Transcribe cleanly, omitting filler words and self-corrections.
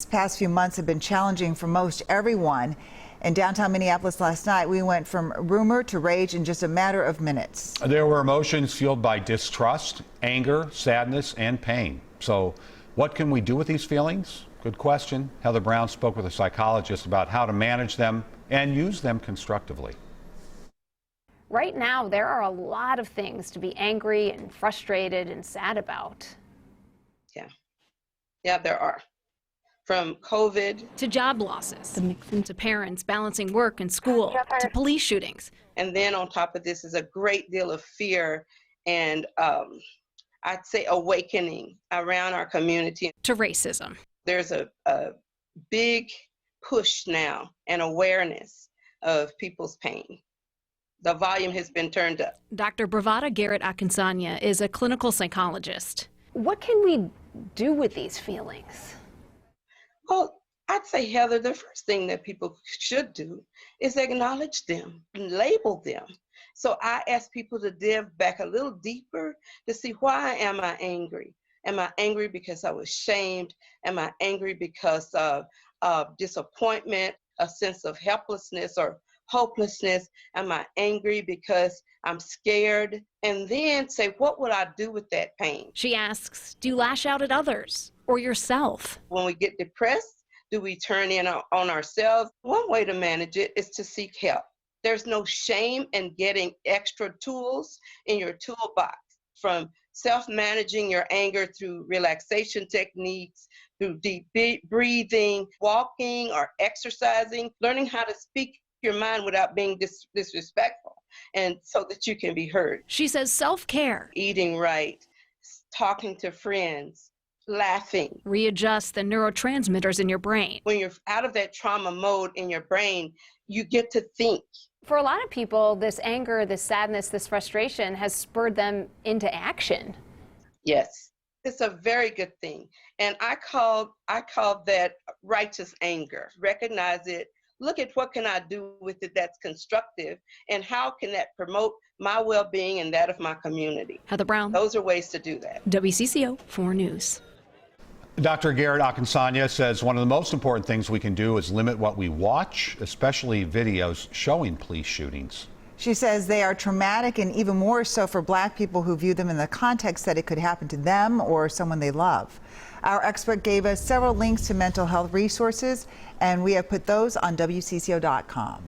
These past few months have been challenging for most everyone. In downtown Minneapolis last night, we went from rumor to rage in just a matter of minutes. There were emotions fueled by distrust, anger, sadness, and pain. So what can we do with these feelings? Good question. Heather Brown spoke with a psychologist about how to manage them and use them constructively. Right now, there are a lot of things to be angry and frustrated and sad about. Yeah, there are. From COVID to job losses, to parents balancing work and school, to police shootings. And then on top of this is a great deal of fear and I'd say awakening around our community. To racism. There's a big push now and awareness of people's pain. The volume has been turned up. Dr. Bravada Garrett-Akinsanya is a clinical psychologist. What can we do with these feelings? Well, I'd say, Heather, the first thing that people should do is acknowledge them and label them. So I ask people to dive back a little deeper to see, why am I angry? Am I angry because I was shamed? Am I angry because of disappointment, a sense of helplessness or hopelessness? Am I angry because I'm scared? And then say, what would I do with that pain? She asks, do you lash out at others or yourself? When we get depressed, do we turn in on ourselves? One way to manage it is to seek help. There's no shame in getting extra tools in your toolbox, from self-managing your anger through relaxation techniques, through deep breathing, walking or exercising, learning how to speak your mind without being disrespectful, and so that you can be heard. She says self-care, eating right, talking to friends, laughing. Readjust the neurotransmitters in your brain. When you're out of that trauma mode in your brain, you get to think. For a lot of people, this anger, this sadness, this frustration has spurred them into action. Yes, it's a very good thing. And I call that righteous anger. Recognize it. Look at what can I do with it that's constructive, and how can that promote my well-being and that of my community. Heather Brown. Those are ways to do that. WCCO 4 News. Dr. Garrett-Akinsanya says one of the most important things we can do is limit what we watch, especially videos showing police shootings. She says they are traumatic, and even more so for Black people who view them in the context that it could happen to them or someone they love. Our expert gave us several links to mental health resources, and we have put those on WCCO.com.